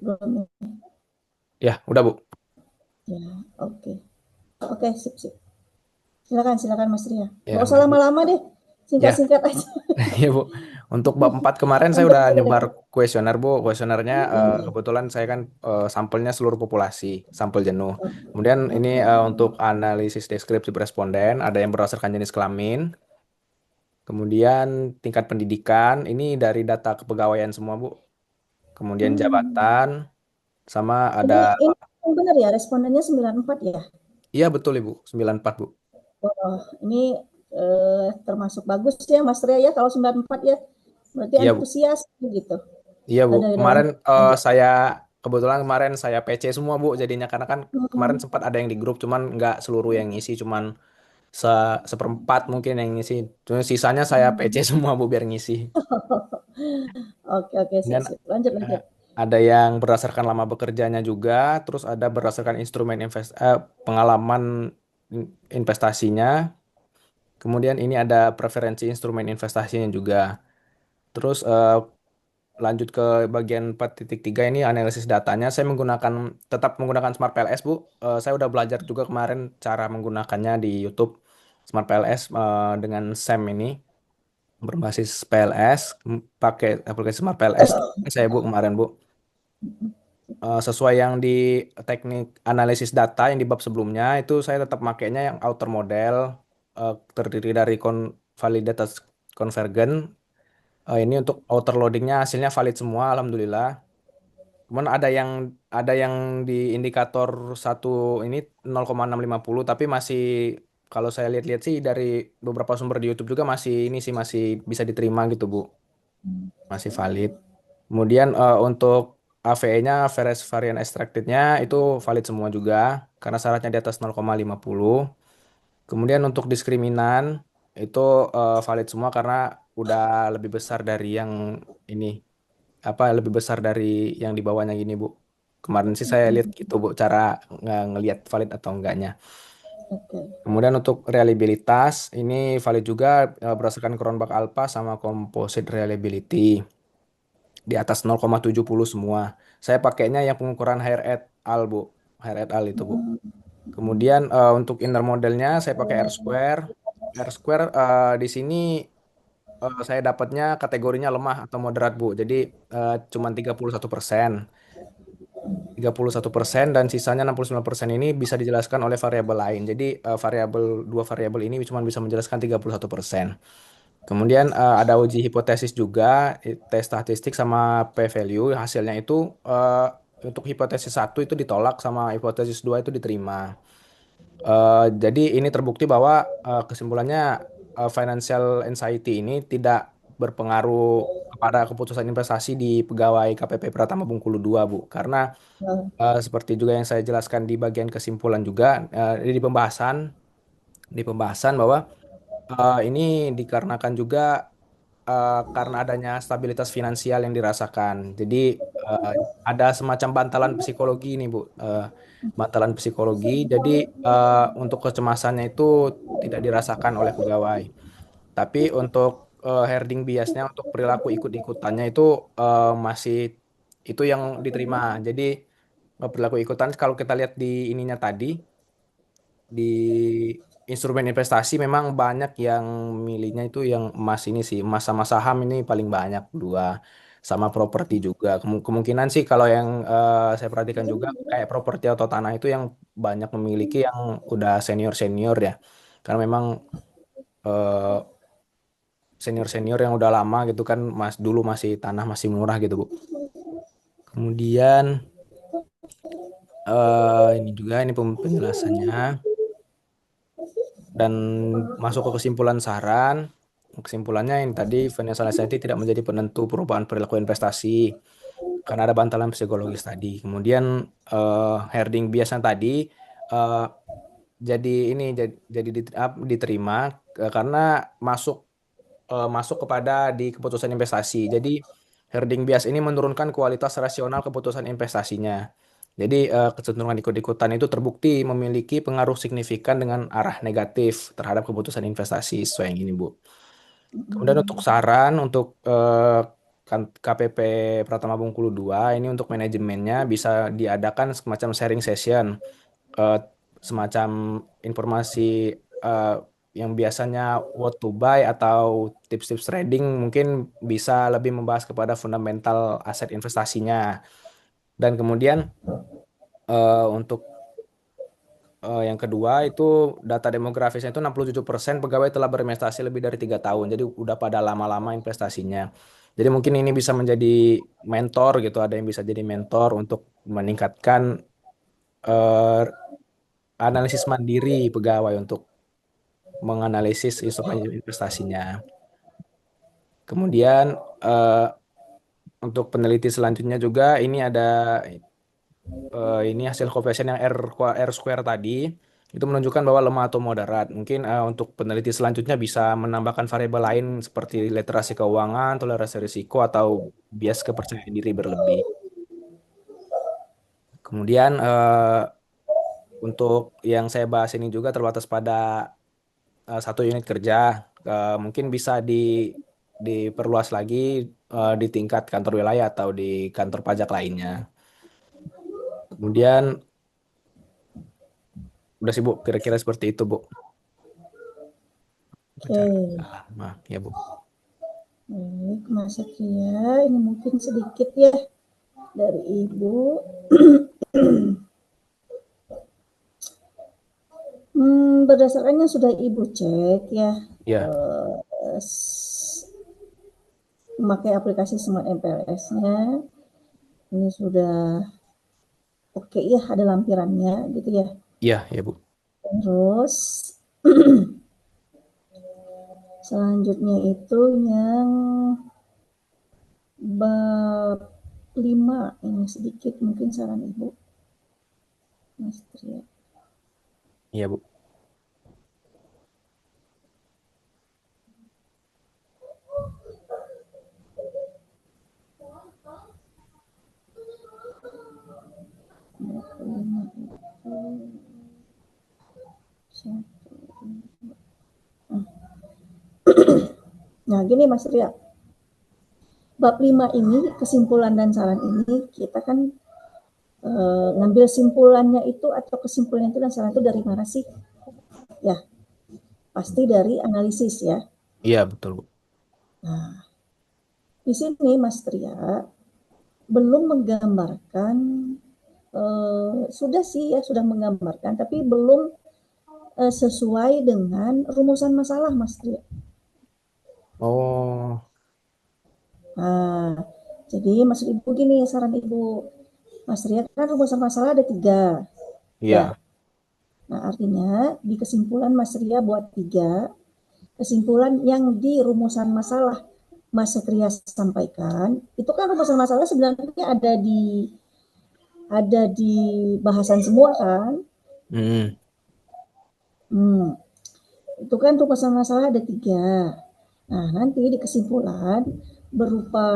belum nih? Ya, udah Bu. Ya, oke. Oke, sip, sip. Silakan, silakan Mas Ria. Nggak Ya, usah lama-lama deh, ya, singkat-singkat aja. ya Bu. Untuk bab 4 kemarin saya Untuk udah boleh. nyebar kuesioner Bu. Kuesionernya Iya. kebetulan saya kan sampelnya seluruh populasi, sampel jenuh. Oke, Kemudian ini oke. untuk analisis deskripsi responden, ada yang berdasarkan jenis kelamin, kemudian tingkat pendidikan, ini dari data kepegawaian semua Bu. Kemudian Hmm. jabatan, sama ada, Ini yang benar ya, respondennya 94 ya? iya betul Ibu, 94 Bu. Oh, ini termasuk bagus ya Mas Ria ya kalau 94 ya. Berarti Iya Bu. antusias gitu. Iya Bu, Dalam kemarin lanjut. saya kebetulan kemarin saya PC semua Bu, jadinya karena kan kemarin Hmm. sempat ada yang di grup, cuman nggak seluruh yang ngisi, cuman se seperempat mungkin yang ngisi. Cuma sisanya saya PC Hmm. semua Bu biar ngisi. Oke, oke, sip, Dan sip. Lanjut, eh, lanjut. ada yang berdasarkan lama bekerjanya juga, terus ada berdasarkan pengalaman investasinya. Kemudian ini ada preferensi instrumen investasinya juga. Terus lanjut ke bagian 4.3 ini analisis datanya. Saya tetap menggunakan Smart PLS, Bu. Saya udah belajar juga kemarin cara menggunakannya di YouTube Smart PLS dengan SAM ini berbasis PLS, pakai aplikasi Smart PLS. Saya Bu kemarin, Bu. Sesuai yang di teknik analisis data yang di bab sebelumnya itu saya tetap makainya yang outer model terdiri dari validated convergent. Ini untuk outer loadingnya hasilnya valid semua, alhamdulillah. Cuman ada yang di indikator satu ini 0,650 tapi masih kalau saya lihat-lihat sih dari beberapa sumber di YouTube juga masih ini sih masih bisa diterima gitu Bu. Masih valid. Kemudian untuk AVE-nya variance extracted-nya itu valid semua juga karena syaratnya di atas 0,50. Kemudian untuk diskriminan itu valid semua karena udah lebih besar dari yang ini apa lebih besar dari yang di bawahnya gini Bu. Kemarin sih saya lihat gitu Bu cara ngelihat valid atau enggaknya. Oke. Kemudian untuk reliabilitas ini valid juga berdasarkan Cronbach Alpha sama Composite Reliability di atas 0,70 semua. Saya pakainya yang pengukuran Higher et al Bu. Higher et al itu Bu. Kemudian untuk inner modelnya saya pakai R square. R square di sini saya dapatnya kategorinya lemah atau moderat Bu. Jadi cuma 31%. 31% dan sisanya 69% ini bisa dijelaskan oleh variabel lain. Jadi dua variabel ini cuma bisa menjelaskan 31%. Kemudian ada uji hipotesis juga, tes statistik sama p-value. Hasilnya itu eh, untuk hipotesis satu itu ditolak sama hipotesis 2 itu diterima. Jadi ini terbukti bahwa kesimpulannya financial anxiety ini tidak berpengaruh kepada keputusan investasi di pegawai KPP Pratama Bengkulu 2, Bu. Karena seperti juga yang saya jelaskan di bagian kesimpulan juga di pembahasan bahwa ini dikarenakan juga karena adanya stabilitas finansial yang dirasakan. Jadi eh, ada semacam bantalan psikologi ini Bu. Bantalan psikologi. Jadi untuk kecemasannya itu tidak dirasakan oleh pegawai. Tapi untuk herding biasnya untuk perilaku ikut-ikutannya itu masih itu yang diterima. Jadi perilaku ikutan kalau kita lihat di ininya tadi di instrumen investasi memang banyak yang milihnya itu yang emas ini sih emas sama saham ini paling banyak dua sama properti juga kemungkinan sih kalau yang saya perhatikan juga kayak properti atau tanah itu yang banyak memiliki yang udah senior senior ya karena memang senior senior yang udah lama gitu kan mas dulu masih tanah masih murah gitu Bu kemudian ini juga ini penjelasannya dan masuk ke kesimpulan saran. Kesimpulannya yang tadi financial anxiety tidak menjadi penentu perubahan perilaku investasi karena ada bantalan psikologis tadi. Kemudian herding biasnya tadi eh, jadi ini diterima karena masuk masuk kepada di keputusan investasi. Jadi herding bias ini menurunkan kualitas rasional keputusan investasinya. Jadi kecenderungan ikut-ikutan itu terbukti memiliki pengaruh signifikan dengan arah negatif terhadap keputusan investasi sesuai yang ini, Bu. Kemudian untuk saran untuk KPP Pratama Bengkulu 2 ini untuk manajemennya bisa diadakan semacam sharing session, eh, semacam informasi yang biasanya what to buy atau tips-tips trading mungkin bisa lebih membahas kepada fundamental aset investasinya. Dan kemudian untuk yang kedua itu data demografisnya itu 67% pegawai telah berinvestasi lebih dari 3 tahun. Jadi udah pada lama-lama investasinya. Jadi mungkin ini bisa menjadi mentor gitu. Ada yang bisa jadi mentor untuk meningkatkan eh, analisis mandiri pegawai untuk menganalisis instrumen investasinya. Kemudian eh, untuk peneliti selanjutnya juga ini ada ini hasil conversion yang R square tadi itu menunjukkan bahwa lemah atau moderat. Mungkin untuk peneliti selanjutnya bisa menambahkan variabel lain seperti literasi keuangan, toleransi risiko, atau bias kepercayaan diri berlebih. Kemudian untuk yang saya bahas ini juga terbatas pada satu unit kerja. Mungkin bisa diperluas lagi di tingkat kantor wilayah atau di kantor pajak lainnya. Kemudian udah sih Bu, kira-kira seperti itu Bu. Oke, Nah, ya Bu. baik Mas Satria, ini mungkin sedikit ya dari Ibu. Berdasarkan yang sudah Ibu cek ya, Ya, memakai aplikasi Smart MPLS-nya, ini sudah oke ya, ada lampirannya gitu ya. iya, ya Bu. Terus selanjutnya itu yang bab 5, ini sedikit mungkin saran Ibu, Mas Tria. Iya Bu. Bab 5 itu satu. Nah, gini Mas Ria. Bab 5 ini, kesimpulan dan saran ini, kita kan ngambil simpulannya itu atau kesimpulannya itu dan saran itu dari mana sih? Ya, pasti dari analisis ya. Iya, betul Bu. Nah, di sini Mas Tria belum menggambarkan, sudah sih ya, sudah menggambarkan, tapi belum sesuai dengan rumusan masalah Mas Tria. Oh, Nah, jadi maksud Ibu gini, saran Ibu, Mas Ria kan rumusan masalah ada 3. Ya, iya. nah artinya di kesimpulan Mas Ria buat 3, kesimpulan yang di rumusan masalah Mas Ria sampaikan, itu kan rumusan masalah sebenarnya ada di bahasan semua kan. Hmm. Itu kan rumusan masalah ada 3. Nah, nanti di kesimpulan berupa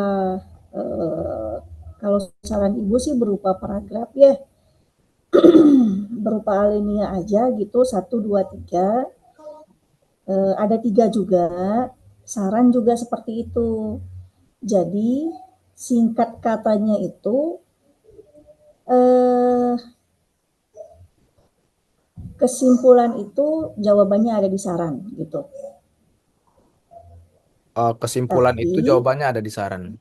eh, kalau saran Ibu sih berupa paragraf ya, berupa alinea aja gitu, 1, 2, 3. Ada 3 juga, saran juga seperti itu. Jadi singkat katanya itu eh, kesimpulan itu jawabannya ada di saran gitu. Kesimpulan Tapi itu jawabannya ada di saran.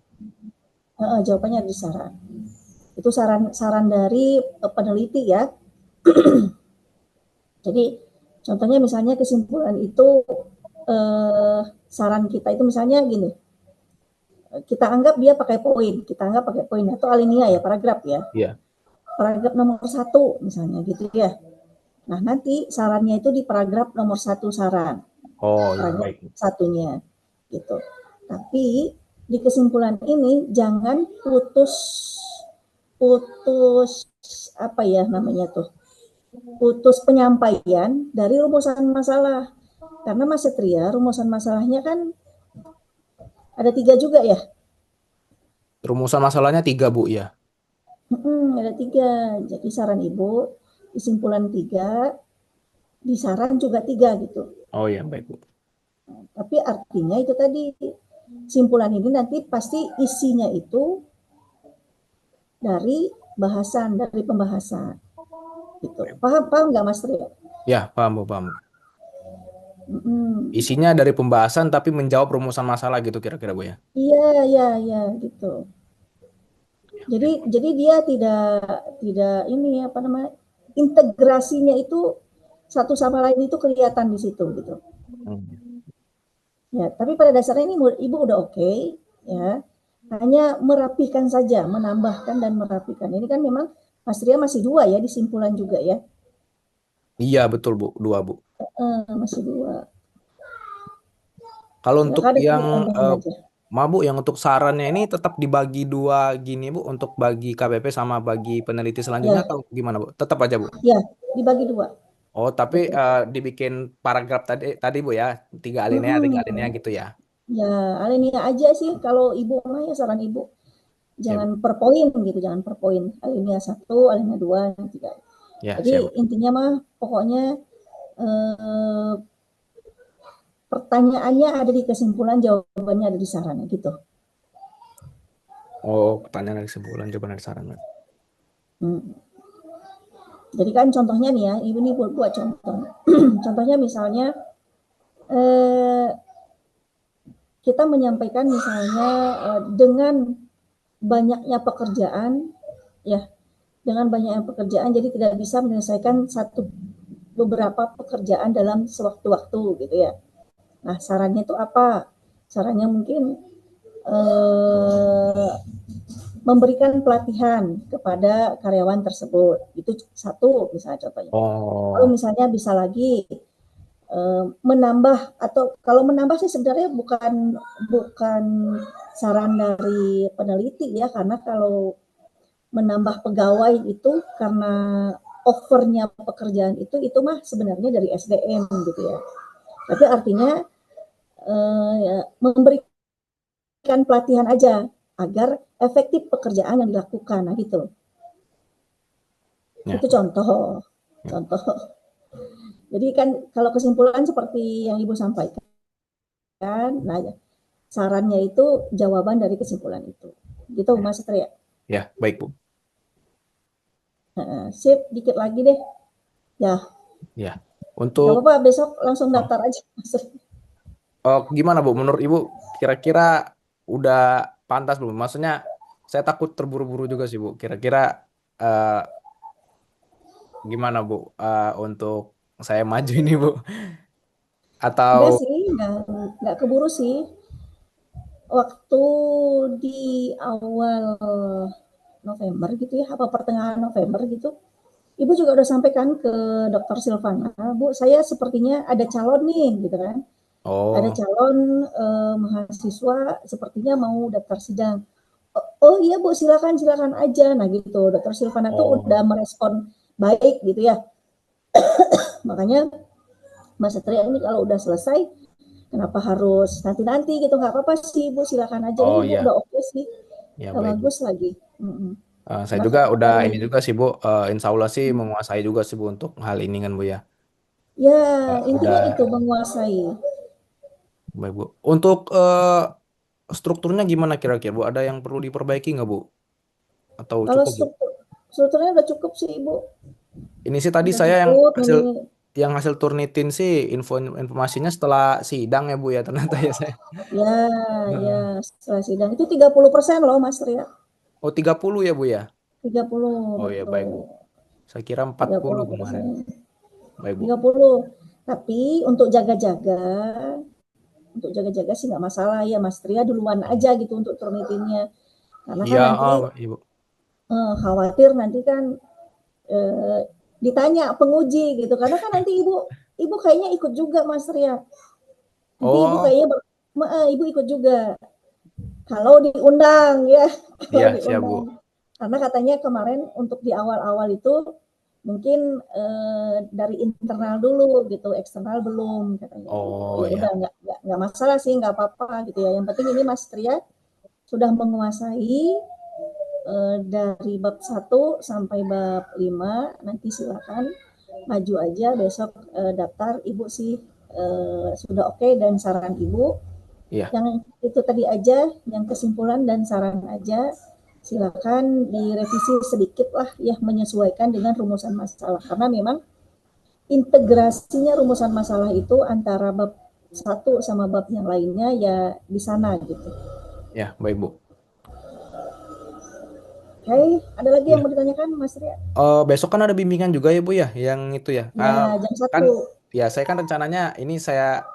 jawabannya ada di saran. Itu saran dari peneliti ya. Jadi contohnya misalnya kesimpulan itu saran kita itu misalnya gini, kita anggap dia pakai poin, kita anggap pakai poin atau alinea ya, paragraf ya, Iya. paragraf nomor 1 misalnya gitu ya. Nah nanti sarannya itu di paragraf nomor 1 saran, Oh, ya paragraf baik. satunya gitu. Tapi di kesimpulan ini jangan putus putus apa ya namanya tuh, putus penyampaian dari rumusan masalah. Karena Mas Setria, rumusan masalahnya kan ada 3 juga ya. Rumusan masalahnya 3 Bu, ya. Ada 3. Jadi saran Ibu, kesimpulan 3, di saran juga 3 gitu. Oh, ya baik Bu. Tapi artinya itu tadi, simpulan ini nanti pasti isinya itu dari pembahasan gitu. Paham nggak Mas Trio? Ya, paham Bu, paham. Mm-mm. Isinya dari pembahasan tapi menjawab rumusan masalah gitu kira-kira Bu ya. Iya, iya, gitu. Jadi dia tidak ini apa namanya, integrasinya itu satu sama lain itu kelihatan di situ gitu. Hmm. Ya, tapi pada dasarnya ini Ibu udah oke, ya. Hanya merapikan saja, menambahkan dan merapikan. Ini kan memang Mas Ria masih 2 ya di simpulan juga ya. Iya betul Bu, 2 Bu. Masih 2. Kalau untuk Silakan yang ditambahin aja. Bu, yang untuk sarannya ini tetap dibagi 2 gini Bu, untuk bagi KPP sama bagi peneliti selanjutnya Ya, atau gimana Bu? Tetap aja Bu. ya, dibagi 2. Oh, tapi Betul. dibikin paragraf tadi tadi Bu ya, 3 alinea Mm-mm. gitu ya. Ya, alinea aja sih kalau Ibu mah ya, saran Ibu. Ya Jangan Bu. per poin gitu, jangan per poin. Alinea 1, alinea 2, 3. Ya, Jadi siap Bu. intinya mah pokoknya eh, pertanyaannya ada di kesimpulan, jawabannya ada di sarannya gitu. Oh, pertanyaan kesimpulan jawaban dari saran Bu. Hmm. Jadi kan contohnya nih ya, ini buat contoh. Contohnya misalnya eh, kita menyampaikan misalnya dengan banyaknya pekerjaan, ya, dengan banyaknya pekerjaan, jadi tidak bisa menyelesaikan beberapa pekerjaan dalam sewaktu-waktu gitu ya. Nah, sarannya itu apa? Sarannya mungkin eh, memberikan pelatihan kepada karyawan tersebut. Itu satu misalnya contohnya. Kalau Oh, misalnya bisa lagi menambah, atau kalau menambah sih sebenarnya bukan bukan saran dari peneliti ya, karena kalau menambah pegawai itu karena overnya pekerjaan itu mah sebenarnya dari SDM gitu ya. Tapi artinya ya, memberikan pelatihan aja agar efektif pekerjaan yang dilakukan, nah gitu. ya, Itu contoh, ya. contoh. Jadi kan kalau kesimpulan seperti yang Ibu sampaikan, nah sarannya itu jawaban dari kesimpulan itu. Gitu Mas Satria. Ya, baik Bu. Sip, dikit lagi deh. Ya, Ya. nggak Untuk apa-apa, besok langsung oh, daftar aja. gimana Bu? Menurut Ibu kira-kira udah pantas belum? Maksudnya saya takut terburu-buru juga sih Bu. Kira-kira eh, gimana Bu untuk saya maju ini Bu? Enggak Atau sih, nggak keburu sih. Waktu di awal November gitu ya, apa pertengahan November gitu, Ibu juga udah sampaikan ke Dokter Silvana, Bu, saya sepertinya ada calon nih, gitu kan. Ada oh calon mahasiswa sepertinya mau daftar sidang. Oh, oh iya Bu, silakan silakan aja. Nah gitu, Dokter Silvana tuh udah oh merespon baik gitu ya. Makanya Mas Satria ini kalau udah selesai, kenapa harus nanti-nanti gitu? Nggak apa-apa sih Bu, silakan aja. Ini oh Ibu ya, udah oke sih, ya udah baik Bu. bagus lagi. Saya Mas juga udah kabarin. ini juga sih Bu. Insya Allah sih menguasai juga sih Bu untuk hal ini kan Bu ya. Ya, intinya itu Udah menguasai. baik Bu. Untuk strukturnya gimana kira-kira Bu? Ada yang perlu diperbaiki nggak Bu? Atau Kalau cukup Bu? strukturnya udah cukup sih Ibu, Ini sih tadi udah saya cukup ini. yang hasil turnitin sih informasinya setelah sidang ya Bu ya, ternyata ya saya. Ya, ya, Heeh. setelah sidang itu 30% loh Mas Ria. Oh 30 ya Bu ya? 30 Oh ya baik betul. Bu. Saya kira empat tiga puluh puluh kemarin. persen Baik Bu. 30. Tapi untuk jaga-jaga sih nggak masalah ya Mas Tria, duluan aja gitu untuk turnitinnya. Karena kan Iya, nanti Ibu. khawatir nanti kan eh, ditanya penguji gitu. Karena kan nanti ibu ibu kayaknya ikut juga Mas Tria. Nanti ibu Oh, kayaknya ibu ikut juga kalau diundang ya. Kalau iya siap Bu. diundang, karena katanya kemarin untuk di awal-awal itu mungkin dari internal dulu gitu, eksternal belum katanya. Oh Oh ya udah, ya. nggak masalah sih, nggak apa-apa gitu ya. Yang penting ini Mas Tria sudah menguasai dari bab 1 sampai bab 5. Nanti silakan maju aja besok daftar. Ibu sih sudah oke, dan saran Ibu Iya. Yang itu tadi aja, yang kesimpulan dan saran aja, silakan direvisi sedikit lah ya, menyesuaikan dengan rumusan masalah. Karena memang integrasinya rumusan masalah itu antara bab satu sama bab yang lainnya ya di sana gitu. Ya, baik Bu. Oke, ada lagi yang Ya. mau ditanyakan Mas Ria? Besok kan ada bimbingan juga ya Bu ya, yang itu ya. Ya, jam Kan 1. ya saya kan rencananya ini saya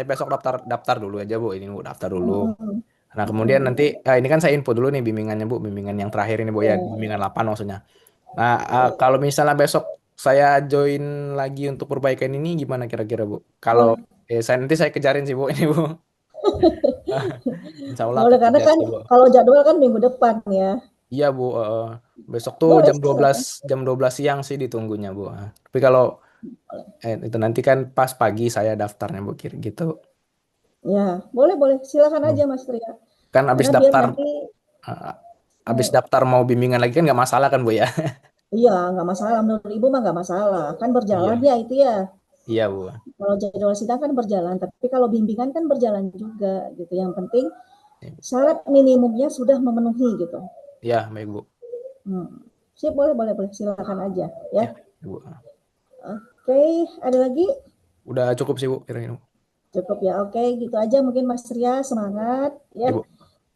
besok daftar daftar dulu aja Bu, ini Bu daftar dulu. Mm-mm. Nah, kemudian Mm-mm. nanti ini kan saya info dulu nih bimbingannya Bu, bimbingan yang terakhir ini Bu ya, Ya, bimbingan 8 maksudnya. Nah, kalau misalnya besok saya join lagi untuk perbaikan ini gimana kira-kira Bu? Kalau boleh. nanti saya kejarin sih Bu ini Bu. Insya Allah aku Boleh karena kejar kan sih Bu. kalau jadwal kan minggu depan ya. Iya Bu, besok tuh Boleh jam 12 silakan. siang sih ditunggunya Bu. Tapi kalau itu nanti kan pas pagi saya daftarnya Bu kira gitu. Ya, boleh boleh. Silakan Hmm. aja Mas Ria. Kan Karena biar nanti eh, habis eh, daftar mau bimbingan lagi kan nggak masalah kan Bu ya? iya nggak masalah menurut Ibu mah nggak masalah. Kan berjalan Iya. ya itu ya. Iya Bu. Kalau jadwal sidang kan berjalan, tapi kalau bimbingan kan berjalan juga gitu. Yang penting syarat minimumnya sudah memenuhi gitu. Iya, baik Bu. Hmm. Sip, boleh boleh boleh. Silakan aja ya. Ya, Bu. Oke, ada lagi? Udah cukup sih Bu kira-kira. Cukup ya. Oke, gitu aja mungkin Mas Ria semangat ya. Ya Bu.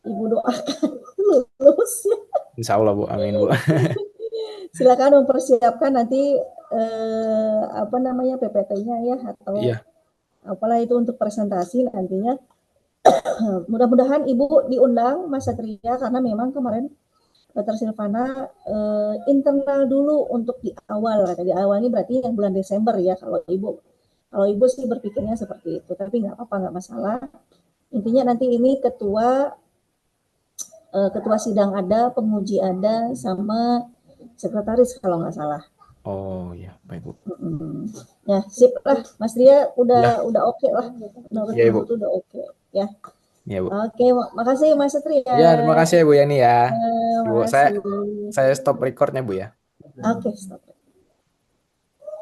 Ibu doakan lulus ya. Insya Allah Bu. Amin Bu. Silakan mempersiapkan nanti apa namanya PPT-nya ya atau Iya. apalah itu untuk presentasi nantinya. Mudah-mudahan Ibu diundang Mas Satria karena memang kemarin Dr. Silvana internal dulu untuk di awal, kata di awal ini berarti yang bulan Desember ya kalau ibu sih berpikirnya seperti itu, tapi nggak apa-apa, nggak masalah. Intinya nanti ini ketua sidang ada, penguji ada, sama sekretaris kalau nggak salah. Oh iya, baik Bu. Ya sip lah, Mas Ria Ya, udah oke lah, menurut iya Ibu Bu. tuh udah oke ya. Iya Bu. Oke, makasih Mas Satria. Ya, terima kasih ya Bu Yani ya. Ibu, saya Makasih. saya stop recordnya Bu ya. Oke, stop.